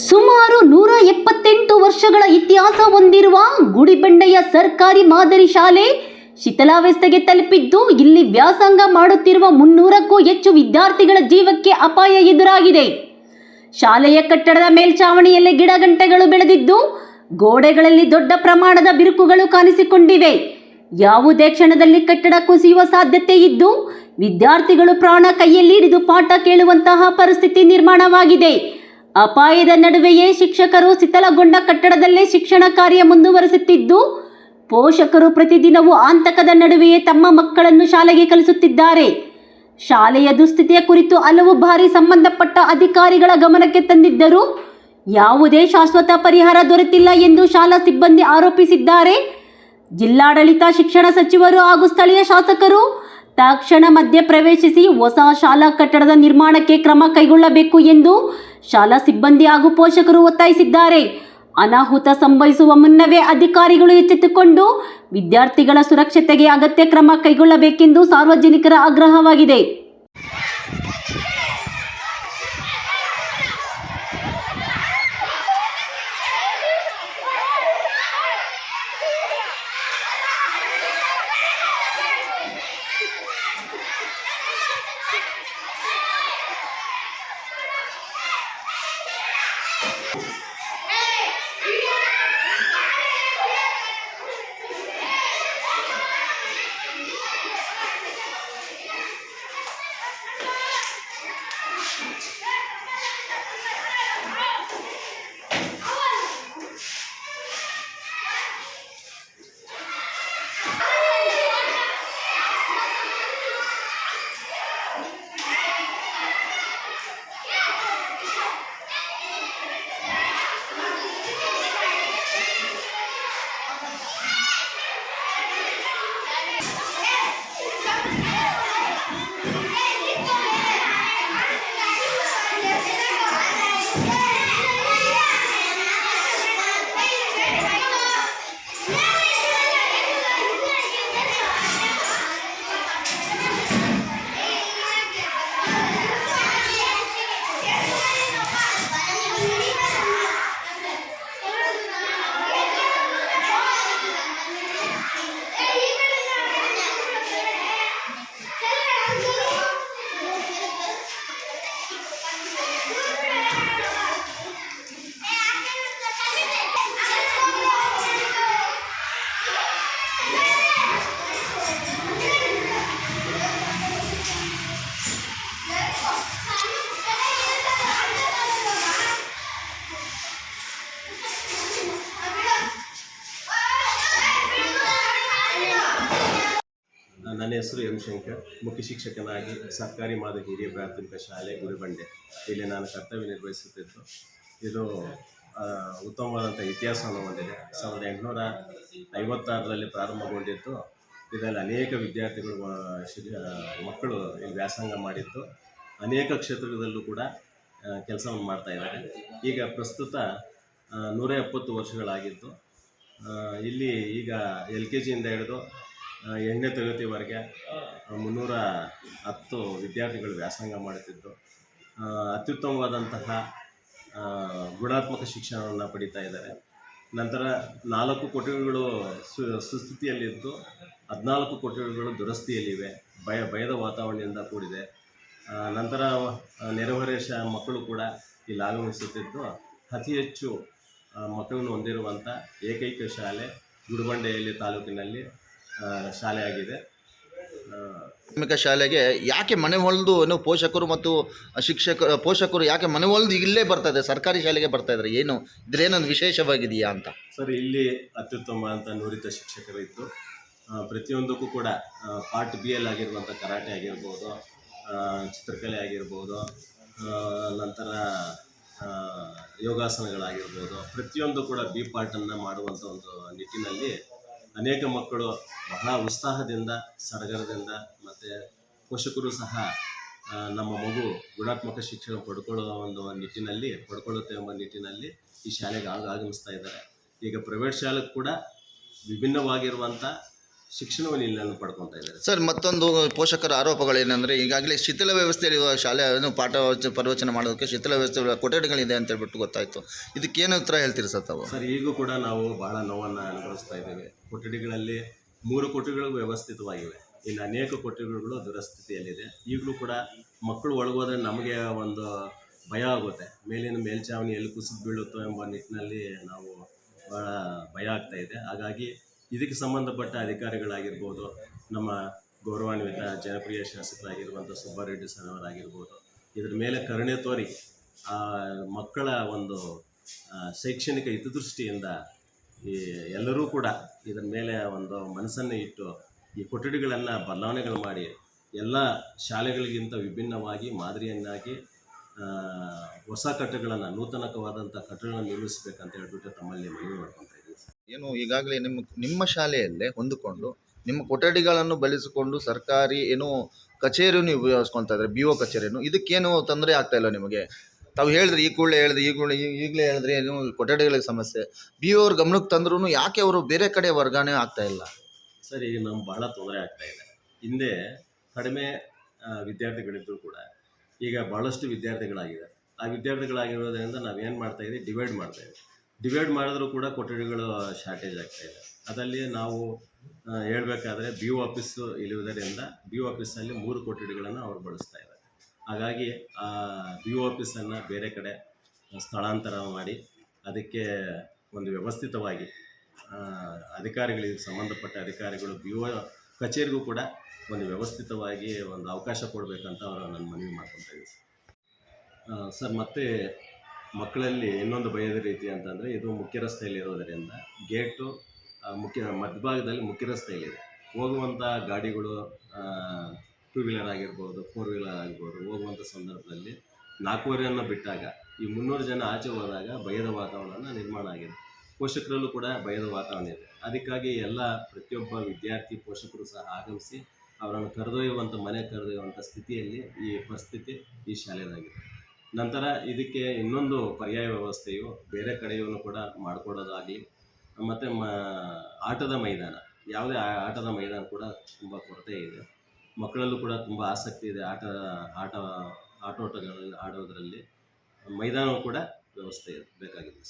ಸುಮಾರು 178 ವರ್ಷಗಳ ಇತಿಹಾಸ ಹೊಂದಿರುವ ಗುಡಿಬಂಡೆಯ ಸರ್ಕಾರಿ ಮಾದರಿ ಶಾಲೆ ಶಿಥಿಲಾವಸ್ಥೆಗೆ ತಲುಪಿದ್ದು, ಇಲ್ಲಿ ವ್ಯಾಸಂಗ ಮಾಡುತ್ತಿರುವ 300ಕ್ಕೂ ಹೆಚ್ಚು ವಿದ್ಯಾರ್ಥಿಗಳ ಜೀವಕ್ಕೆ ಅಪಾಯ ಎದುರಾಗಿದೆ. ಶಾಲೆಯ ಕಟ್ಟಡದ ಮೇಲ್ಛಾವಣಿಯಲ್ಲಿ ಗಿಡಗಂಟೆಗಳು ಬೆಳೆದಿದ್ದು, ಗೋಡೆಗಳಲ್ಲಿ ದೊಡ್ಡ ಪ್ರಮಾಣದ ಬಿರುಕುಗಳು ಕಾಣಿಸಿಕೊಂಡಿವೆ. ಯಾವುದೇ ಕ್ಷಣದಲ್ಲಿ ಕಟ್ಟಡ ಕುಸಿಯುವ ಸಾಧ್ಯತೆ ಇದ್ದು, ವಿದ್ಯಾರ್ಥಿಗಳು ಪ್ರಾಣ ಕೈಯಲ್ಲಿ ಹಿಡಿದು ಪಾಠ ಕೇಳುವಂತಹ ಪರಿಸ್ಥಿತಿ ನಿರ್ಮಾಣವಾಗಿದೆ. ಅಪಾಯದ ನಡುವೆಯೇ ಶಿಕ್ಷಕರು ಶಿಥಿಲಗೊಂಡ ಕಟ್ಟಡದಲ್ಲೇ ಶಿಕ್ಷಣ ಕಾರ್ಯ ಮುಂದುವರಿಸುತ್ತಿದ್ದು, ಪೋಷಕರು ಪ್ರತಿದಿನವೂ ಆತಂಕದ ನಡುವೆಯೇ ತಮ್ಮ ಮಕ್ಕಳನ್ನು ಶಾಲೆಗೆ ಕಳಿಸುತ್ತಿದ್ದಾರೆ. ಶಾಲೆಯ ದುಸ್ಥಿತಿಯ ಕುರಿತು ಹಲವು ಬಾರಿ ಸಂಬಂಧಪಟ್ಟ ಅಧಿಕಾರಿಗಳ ಗಮನಕ್ಕೆ ತಂದಿದ್ದರೂ ಯಾವುದೇ ಶಾಶ್ವತ ಪರಿಹಾರ ದೊರೆತಿಲ್ಲ ಎಂದು ಶಾಲಾ ಸಿಬ್ಬಂದಿ ಆರೋಪಿಸಿದ್ದಾರೆ. ಜಿಲ್ಲಾಡಳಿತ, ಶಿಕ್ಷಣ ಸಚಿವರು ಹಾಗೂ ಸ್ಥಳೀಯ ಶಾಸಕರು ತಕ್ಷಣ ಮಧ್ಯ ಪ್ರವೇಶಿಸಿ ಹೊಸ ಶಾಲಾ ಕಟ್ಟಡದ ನಿರ್ಮಾಣಕ್ಕೆ ಕ್ರಮ ಕೈಗೊಳ್ಳಬೇಕು ಎಂದು ಶಾಲಾ ಸಿಬ್ಬಂದಿ ಹಾಗೂ ಪೋಷಕರು ಒತ್ತಾಯಿಸಿದ್ದಾರೆ. ಅನಾಹುತ ಸಂಭವಿಸುವ ಮುನ್ನವೇ ಅಧಿಕಾರಿಗಳು ಎಚ್ಚೆತ್ತುಕೊಂಡು ವಿದ್ಯಾರ್ಥಿಗಳ ಸುರಕ್ಷತೆಗೆ ಅಗತ್ಯ ಕ್ರಮ ಕೈಗೊಳ್ಳಬೇಕೆಂದು ಸಾರ್ವಜನಿಕರ ಆಗ್ರಹವಾಗಿದೆ. ನನ್ನ ಹೆಸರು ಎಂ ಶಂಕರ್, ಮುಖ್ಯ ಶಿಕ್ಷಕನಾಗಿ ಸರ್ಕಾರಿ ಮಾದರಿ ಹಿರಿಯ ಪ್ರಾಥಮಿಕ ಶಾಲೆ ಗುಡಿಬಂಡೆ ಇಲ್ಲಿ ನಾನು ಕರ್ತವ್ಯ ನಿರ್ವಹಿಸುತ್ತಿದ್ದು. ಇದು ಉತ್ತಮವಾದಂಥ ಇತಿಹಾಸವನ್ನು ಹೊಂದಿದೆ. 1856ರಲ್ಲಿ ಪ್ರಾರಂಭಗೊಂಡಿದ್ದು. ಇದರಲ್ಲಿ ಅನೇಕ ವಿದ್ಯಾರ್ಥಿಗಳು ಮಕ್ಕಳು ಇಲ್ಲಿ ವ್ಯಾಸಂಗ ಮಾಡಿದ್ದು, ಅನೇಕ ಕ್ಷೇತ್ರದಲ್ಲೂ ಕೂಡ ಕೆಲಸವನ್ನು ಮಾಡ್ತಾಯಿದ್ದಾರೆ. ಈಗ ಪ್ರಸ್ತುತ 170 ವರ್ಷಗಳಾಗಿದ್ದು, ಇಲ್ಲಿ ಈಗ LKG ಇಂದ ಹಿಡಿದು 8ನೇ ತರಗತಿವರೆಗೆ 310 ವಿದ್ಯಾರ್ಥಿಗಳು ವ್ಯಾಸಂಗ ಮಾಡುತ್ತಿದ್ದು, ಅತ್ಯುತ್ತಮವಾದಂತಹ ಗುಣಾತ್ಮಕ ಶಿಕ್ಷಣವನ್ನು ಪಡೀತಾ ಇದ್ದಾರೆ. ನಂತರ 4 ಕೊಠಡಿಗಳು ಸುಸ್ಥಿತಿಯಲ್ಲಿದ್ದು, 14 ಕೊಠಡಿಗಳು ದುರಸ್ತಿಯಲ್ಲಿವೆ. ಭಯದ ವಾತಾವರಣದಿಂದ ಕೂಡಿದೆ. ನಂತರ ನೆರೆಹೊರೆಯ ಮಕ್ಕಳು ಕೂಡ ಇಲ್ಲಿ ಆಗಮಿಸುತ್ತಿದ್ದು, ಅತಿ ಹೆಚ್ಚು ಮಕ್ಕಳನ್ನು ಹೊಂದಿರುವಂಥ ಏಕೈಕ ಶಾಲೆ ಗುಡಿಬಂಡೆಯಲ್ಲಿ ತಾಲೂಕಿನಲ್ಲಿ ಶಾಲೆಯಾಗಿದೆ. ಪ್ರಾಥಮಿಕ ಶಾಲೆಗೆ ಯಾಕೆ ಮನೆ ಹೊಲಿದು ಪೋಷಕರು ಮತ್ತು ಪೋಷಕರು ಯಾಕೆ ಮನೆ ಹೊಲಿದು ಇಲ್ಲೇ ಬರ್ತಾ ಇದೆ, ಸರ್ಕಾರಿ ಶಾಲೆಗೆ ಬರ್ತಾ ಇದ್ದಾರೆ? ಏನು ಇದ್ರೇನೊಂದು ವಿಶೇಷವಾಗಿದೆಯಾ ಅಂತ? ಸರ್, ಇಲ್ಲಿ ಅತ್ಯುತ್ತಮ ಅಂತ ನುರಿತ ಶಿಕ್ಷಕರು ಇದ್ದು, ಪ್ರತಿಯೊಂದಕ್ಕೂ ಕೂಡ ಪಾರ್ಟ್ B ಅಲ್ಲಿ ಆಗಿರುವಂಥ ಕರಾಟೆ ಆಗಿರ್ಬೋದು, ಚಿತ್ರಕಲೆ ಆಗಿರ್ಬೋದು, ನಂತರ ಯೋಗಾಸನಗಳಾಗಿರ್ಬೋದು, ಪ್ರತಿಯೊಂದು ಕೂಡ B ಪಾರ್ಟನ್ನು ಮಾಡುವಂಥ ಒಂದು ನಿಟ್ಟಿನಲ್ಲಿ ಅನೇಕ ಮಕ್ಕಳು ಬಹಳ ಉತ್ಸಾಹದಿಂದ, ಸಡಗರದಿಂದ, ಮತ್ತು ಪೋಷಕರು ಸಹ ನಮ್ಮ ಮಗು ಗುಣಾತ್ಮಕ ಶಿಕ್ಷಣ ಪಡ್ಕೊಳ್ಳುತ್ತೆ ಎಂಬ ನಿಟ್ಟಿನಲ್ಲಿ ಈ ಶಾಲೆಗೆ ಆಗಮಿಸ್ತಾ ಇದ್ದಾರೆ. ಈಗ ಪ್ರೈವೇಟ್ ಶಾಲೆಗೆ ಕೂಡ ವಿಭಿನ್ನವಾಗಿರುವಂಥ ಶಿಕ್ಷಣವನ್ನು ಇಲ್ಲೆಲ್ಲ ಪಡ್ಕೊತಾ ಇದ್ದಾರೆ. ಸರ್ ಮತ್ತೊಂದು ಪೋಷಕರ ಆರೋಪಗಳೇನೆಂದರೆ ಈಗಾಗಲೇ ಶಿಥಿಲ ವ್ಯವಸ್ಥೆಯಲ್ಲಿರುವ ಶಾಲೆ ಪಾಠ ಪ್ರವಚನ ಮಾಡೋದಕ್ಕೆ ಶಿಥಿಲ ವ್ಯವಸ್ಥೆ ಕೊಠಡಿಗಳಿದೆ ಅಂತ ಹೇಳ್ಬಿಟ್ಟು ಗೊತ್ತಾಯಿತು. ಇದಕ್ಕೇನು ಉತ್ತರ ಹೇಳ್ತೀರಿ ಸರ್ ತಾವು? ಸರ್ ಈಗೂ ಕೂಡ ನಾವು ಬಹಳ ನೋವನ್ನು ಅನುಭವಿಸ್ತಾ ಇದ್ದೇವೆ. ಕೊಠಡಿಗಳಲ್ಲಿ 3 ಕೊಠಡಿಗಳು ವ್ಯವಸ್ಥಿತವಾಗಿವೆ, ಇನ್ನು ಅನೇಕ ಕೊಠಡಿಗಳು ದುರಸ್ಥಿತಿಯಲ್ಲಿದೆ. ಈಗಲೂ ಕೂಡ ಮಕ್ಕಳು ಒಳಗೋದ್ರೆ ನಮಗೆ ಒಂದು ಭಯ ಆಗುತ್ತೆ, ಮೇಲಿನ ಮೇಲ್ಛಾವಣಿ ಎಲ್ಲಿ ಕುಸಿದು ಬೀಳುತ್ತೋ ಎಂಬ ನಿಟ್ಟಿನಲ್ಲಿ ನಾವು ಭಾಳ ಭಯ ಆಗ್ತಾ ಇದೆ. ಹಾಗಾಗಿ ಇದಕ್ಕೆ ಸಂಬಂಧಪಟ್ಟ ಅಧಿಕಾರಿಗಳಾಗಿರ್ಬೋದು, ನಮ್ಮ ಗೌರವಾನ್ವಿತ ಜನಪ್ರಿಯ ಶಾಸಕರಾಗಿರುವಂಥ ಸುಬ್ಬಾರೆಡ್ಡಿ ಸರ್ ಅವರಾಗಿರ್ಬೋದು, ಇದ್ರ ಮೇಲೆ ಕರುಣೆ ತೋರಿ ಮಕ್ಕಳ ಒಂದು ಶೈಕ್ಷಣಿಕ ಹಿತದೃಷ್ಟಿಯಿಂದ ಈ ಎಲ್ಲರೂ ಕೂಡ ಇದರ ಮೇಲೆ ಒಂದು ಮನಸ್ಸನ್ನು ಇಟ್ಟು ಈ ಕೊಠಡಿಗಳನ್ನು ಬದಲಾವಣೆಗಳು ಮಾಡಿ ಎಲ್ಲ ಶಾಲೆಗಳಿಗಿಂತ ವಿಭಿನ್ನವಾಗಿ ಮಾದರಿಯನ್ನಾಗಿ ಹೊಸ ಕಟ್ಟಡಗಳನ್ನು, ನೂತನವಾದಂಥ ಕಟ್ಟಡಗಳನ್ನು ನಿರ್ಮಿಸಬೇಕಂತ ಹೇಳ್ಬಿಟ್ಟು ತಮ್ಮಲ್ಲಿ ಮನವಿ ಮಾಡ್ಕೊತಾ ಇದ್ದೀವಿ. ಏನು ಈಗಾಗಲೇ ನಿಮ್ಮ ಶಾಲೆಯಲ್ಲೇ ಹೊಂದಿಕೊಂಡು ನಿಮ್ಮ ಕೊಠಡಿಗಳನ್ನು ಬಳಸಿಕೊಂಡು ಸರ್ಕಾರಿ ಏನು ಕಚೇರಿಯನ್ನು ಉಪಯೋಗಿಸ್ಕೊತಾ ಇದ್ದಾರೆ, BO ಕಚೇರಿಯನ್ನು, ಇದಕ್ಕೇನು ತೊಂದರೆ ಆಗ್ತಾ ಇಲ್ಲ ನಿಮಗೆ? ತಾವು ಹೇಳಿದ್ರಿ ಈಗಲೇ ಹೇಳಿದ್ರಿ ಏನು ಕೊಠಡಿಗಳಿಗೆ ಸಮಸ್ಯೆ, BO ಅವ್ರ ಗಮನಕ್ಕೆ ತಂದ್ರೂ ಯಾಕೆ ಅವರು ಬೇರೆ ಕಡೆ ವರ್ಗಾವಣೆ ಆಗ್ತಾ ಇಲ್ಲ? ಸರ್ ಈಗ ನಮ್ಗೆ ಭಾಳ ತೊಂದರೆ ಆಗ್ತಾ ಇದೆ. ಹಿಂದೆ ಕಡಿಮೆ ವಿದ್ಯಾರ್ಥಿಗಳಿದ್ದರೂ ಕೂಡ ಈಗ ಭಾಳಷ್ಟು ವಿದ್ಯಾರ್ಥಿಗಳಾಗಿದ್ದಾರೆ. ಆ ವಿದ್ಯಾರ್ಥಿಗಳಾಗಿರೋದ್ರಿಂದ ನಾವೇನು ಮಾಡ್ತಾಯಿದ್ದೀವಿ, ಡಿವೈಡ್ ಮಾಡಿದ್ರೂ ಕೂಡ ಕೊಠಡಿಗಳು ಶಾರ್ಟೇಜ್ ಆಗ್ತಾಯಿದೆ. ಅದರಲ್ಲಿ ನಾವು ಹೇಳಬೇಕಾದ್ರೆ BO ಆಫೀಸು ಇರುವುದರಿಂದ BO ಆಫೀಸಲ್ಲಿ 3 ಕೊಠಡಿಗಳನ್ನು ಅವರು ಬಳಸ್ತಾ ಇದ್ದಾರೆ. ಹಾಗಾಗಿ ಆ BO ಆಫೀಸನ್ನು ಬೇರೆ ಕಡೆ ಸ್ಥಳಾಂತರ ಮಾಡಿ ಅದಕ್ಕೆ ಒಂದು ವ್ಯವಸ್ಥಿತವಾಗಿ ಅಧಿಕಾರಿಗಳಿಗೆ ಸಂಬಂಧಪಟ್ಟ ಅಧಿಕಾರಿಗಳು BO ಕಚೇರಿಗೂ ಕೂಡ ಒಂದು ವ್ಯವಸ್ಥಿತವಾಗಿ ಒಂದು ಅವಕಾಶ ಕೊಡಬೇಕಂತ ಅವರು ನನ್ನ ಮನವಿ ಮಾಡ್ಕೊತಾ ಇದ್ದೀವಿ. ಸರ್ ಮತ್ತೆ ಮಕ್ಕಳಲ್ಲಿ ಇನ್ನೊಂದು ಭಯದ ರೀತಿ ಅಂತಂದರೆ, ಇದು ಮುಖ್ಯ ರಸ್ತೆಯಲ್ಲಿ ಇರೋದರಿಂದ ಗೇಟು ಮಧ್ಯಭಾಗದಲ್ಲಿ ಮುಖ್ಯ ರಸ್ತೆಯಲ್ಲಿದೆ. ಹೋಗುವಂಥ ಗಾಡಿಗಳು 2 ವೀಲರ್ ಆಗಿರ್ಬೋದು, 4 ವೀಲರ್ ಆಗಿರ್ಬೋದು, ಹೋಗುವಂಥ ಸಂದರ್ಭದಲ್ಲಿ 4ವರೆಯನ್ನು ಬಿಟ್ಟಾಗ ಈ 300 ಜನ ಆಚೆ ಹೋದಾಗ ಭಯದ ವಾತಾವರಣ ನಿರ್ಮಾಣ ಆಗಿದೆ. ಪೋಷಕರಲ್ಲೂ ಕೂಡ ಭಯದ ವಾತಾವರಣ ಇದೆ. ಅದಕ್ಕಾಗಿ ಪ್ರತಿಯೊಬ್ಬ ವಿದ್ಯಾರ್ಥಿ ಪೋಷಕರು ಸಹ ಆಗಮಿಸಿ ಅವರನ್ನು ಮನೆ ಕರೆದೊಯ್ಯುವಂಥ ಸ್ಥಿತಿಯಲ್ಲಿ ಈ ಪರಿಸ್ಥಿತಿ ಈ ಶಾಲೆಯದಾಗಿದೆ. ನಂತರ ಇದಕ್ಕೆ ಇನ್ನೊಂದು ಪರ್ಯಾಯ ವ್ಯವಸ್ಥೆಯು ಬೇರೆ ಕಡೆಯೂ ಕೂಡ ಮಾಡಿಕೊಡೋದಾಗಲಿ, ಮತ್ತು ಆಟದ ಮೈದಾನ, ಯಾವುದೇ ಆಟದ ಮೈದಾನ ಕೂಡ ತುಂಬ ಕೊರತೆ ಇದೆ. ಮಕ್ಕಳಲ್ಲೂ ಕೂಡ ತುಂಬ ಆಸಕ್ತಿ ಇದೆ ಆಟೋಟಗಳಲ್ಲಿ ಆಡೋದರಲ್ಲಿ. ಮೈದಾನವೂ ಕೂಡ ವ್ಯವಸ್ಥೆ ಬೇಕಾಗಿದೆ.